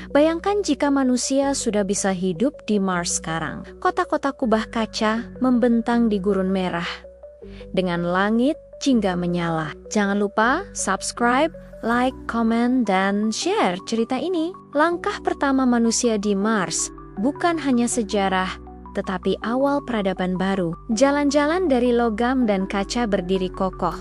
Bayangkan jika manusia sudah bisa hidup di Mars sekarang. Kota-kota kubah kaca membentang di gurun merah, dengan langit jingga menyala. Jangan lupa subscribe, like, komen, dan share cerita ini. Langkah pertama manusia di Mars bukan hanya sejarah, tetapi awal peradaban baru. Jalan-jalan dari logam dan kaca berdiri kokoh,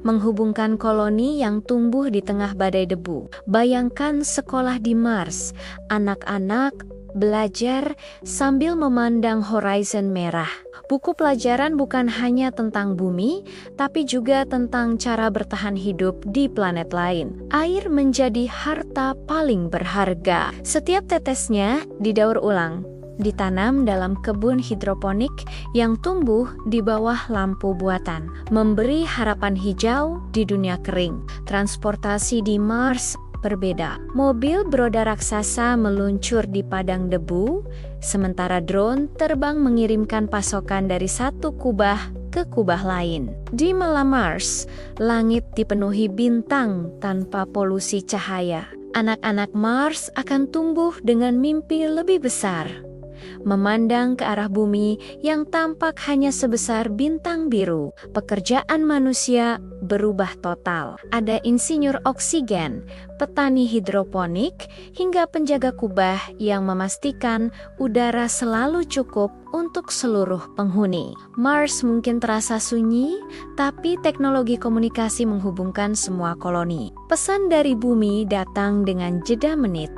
menghubungkan koloni yang tumbuh di tengah badai debu. Bayangkan sekolah di Mars, anak-anak belajar sambil memandang horizon merah. Buku pelajaran bukan hanya tentang bumi, tapi juga tentang cara bertahan hidup di planet lain. Air menjadi harta paling berharga. Setiap tetesnya didaur ulang, ditanam dalam kebun hidroponik yang tumbuh di bawah lampu buatan, memberi harapan hijau di dunia kering. Transportasi di Mars berbeda. Mobil beroda raksasa meluncur di padang debu, sementara drone terbang mengirimkan pasokan dari satu kubah ke kubah lain. Di malam Mars, langit dipenuhi bintang tanpa polusi cahaya. Anak-anak Mars akan tumbuh dengan mimpi lebih besar, memandang ke arah bumi yang tampak hanya sebesar bintang biru. Pekerjaan manusia berubah total. Ada insinyur oksigen, petani hidroponik, hingga penjaga kubah yang memastikan udara selalu cukup untuk seluruh penghuni. Mars mungkin terasa sunyi, tapi teknologi komunikasi menghubungkan semua koloni. Pesan dari bumi datang dengan jeda menit,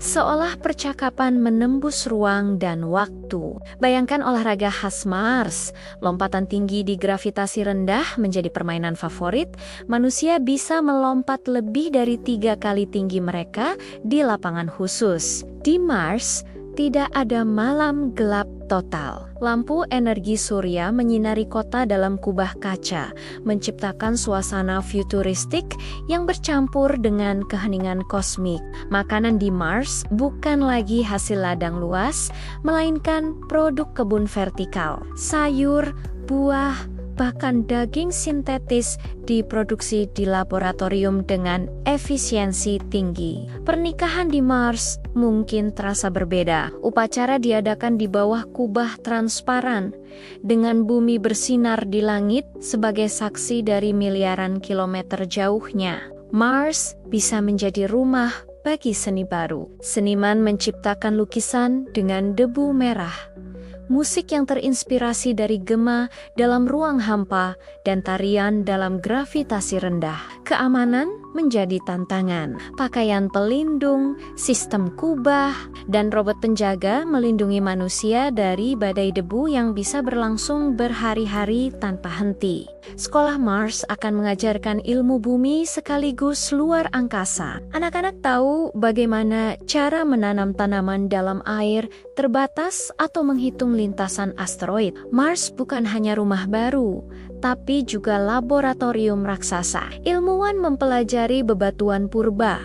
seolah percakapan menembus ruang dan waktu. Bayangkan olahraga khas Mars. Lompatan tinggi di gravitasi rendah menjadi permainan favorit. Manusia bisa melompat lebih dari 3 kali tinggi mereka di lapangan khusus. Di Mars, tidak ada malam gelap total. Lampu energi surya menyinari kota dalam kubah kaca, menciptakan suasana futuristik yang bercampur dengan keheningan kosmik. Makanan di Mars bukan lagi hasil ladang luas, melainkan produk kebun vertikal. Sayur, buah, bahkan daging sintetis diproduksi di laboratorium dengan efisiensi tinggi. Pernikahan di Mars mungkin terasa berbeda. Upacara diadakan di bawah kubah transparan, dengan bumi bersinar di langit sebagai saksi dari miliaran kilometer jauhnya. Mars bisa menjadi rumah bagi seni baru. Seniman menciptakan lukisan dengan debu merah, musik yang terinspirasi dari gema dalam ruang hampa, dan tarian dalam gravitasi rendah. Keamanan menjadi tantangan. Pakaian pelindung, sistem kubah, dan robot penjaga melindungi manusia dari badai debu yang bisa berlangsung berhari-hari tanpa henti. Sekolah Mars akan mengajarkan ilmu bumi sekaligus luar angkasa. Anak-anak tahu bagaimana cara menanam tanaman dalam air terbatas atau menghitung lintasan asteroid. Mars bukan hanya rumah baru, tapi juga laboratorium raksasa. Ilmuwan mempelajari bebatuan purba,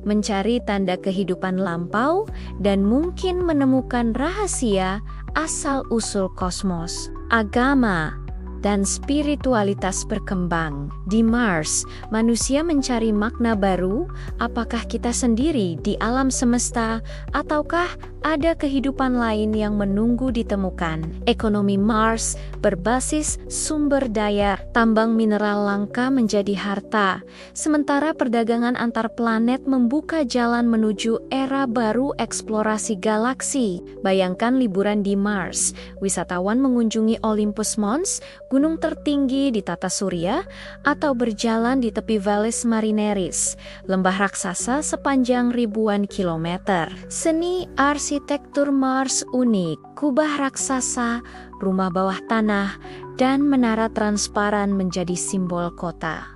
mencari tanda kehidupan lampau, dan mungkin menemukan rahasia asal-usul kosmos. Agama dan spiritualitas berkembang. Di Mars, manusia mencari makna baru. Apakah kita sendiri di alam semesta, ataukah ada kehidupan lain yang menunggu ditemukan? Ekonomi Mars berbasis sumber daya. Tambang mineral langka menjadi harta, sementara perdagangan antar planet membuka jalan menuju era baru eksplorasi galaksi. Bayangkan liburan di Mars. Wisatawan mengunjungi Olympus Mons, gunung tertinggi di tata surya, atau berjalan di tepi Valles Marineris, lembah raksasa sepanjang ribuan kilometer. Seni arsitektur Mars unik. Kubah raksasa, rumah bawah tanah, dan menara transparan menjadi simbol kota,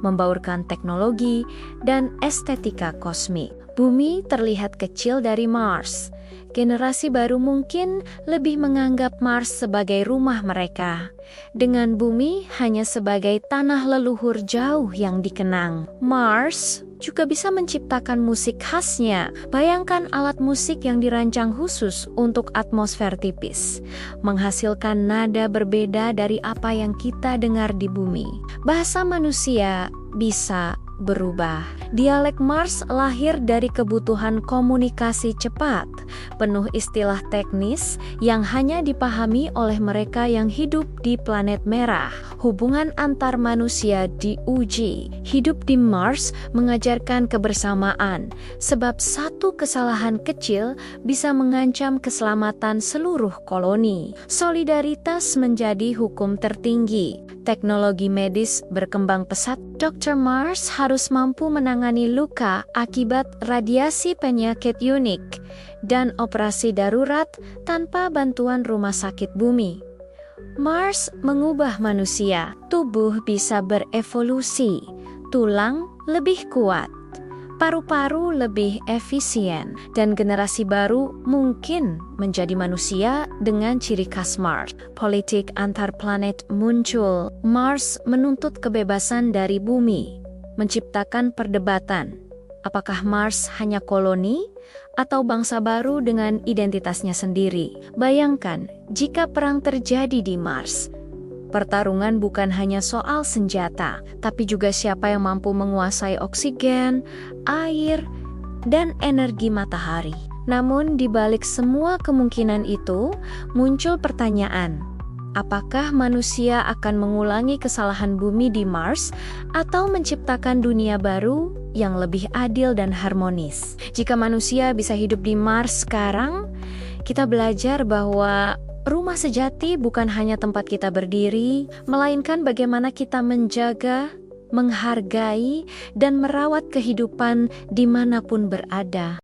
membaurkan teknologi dan estetika kosmik. Bumi terlihat kecil dari Mars. Generasi baru mungkin lebih menganggap Mars sebagai rumah mereka, dengan bumi hanya sebagai tanah leluhur jauh yang dikenang. Mars juga bisa menciptakan musik khasnya. Bayangkan alat musik yang dirancang khusus untuk atmosfer tipis, menghasilkan nada berbeda dari apa yang kita dengar di bumi. Bahasa manusia bisa berubah. Dialek Mars lahir dari kebutuhan komunikasi cepat, penuh istilah teknis yang hanya dipahami oleh mereka yang hidup di planet merah. Hubungan antar manusia diuji. Hidup di Mars mengajarkan kebersamaan, sebab satu kesalahan kecil bisa mengancam keselamatan seluruh koloni. Solidaritas menjadi hukum tertinggi. Teknologi medis berkembang pesat. Dr. Mars harus mampu menangani luka akibat radiasi penyakit unik dan operasi darurat tanpa bantuan rumah sakit bumi. Mars mengubah manusia. Tubuh bisa berevolusi. Tulang lebih kuat, paru-paru lebih efisien, dan generasi baru mungkin menjadi manusia dengan ciri khas Mars. Politik antar planet muncul. Mars menuntut kebebasan dari bumi, menciptakan perdebatan. Apakah Mars hanya koloni atau bangsa baru dengan identitasnya sendiri? Bayangkan jika perang terjadi di Mars. Pertarungan bukan hanya soal senjata, tapi juga siapa yang mampu menguasai oksigen, air, dan energi matahari. Namun di balik semua kemungkinan itu, muncul pertanyaan, apakah manusia akan mengulangi kesalahan bumi di Mars atau menciptakan dunia baru yang lebih adil dan harmonis? Jika manusia bisa hidup di Mars sekarang, kita belajar bahwa rumah sejati bukan hanya tempat kita berdiri, melainkan bagaimana kita menjaga, menghargai, dan merawat kehidupan dimanapun berada.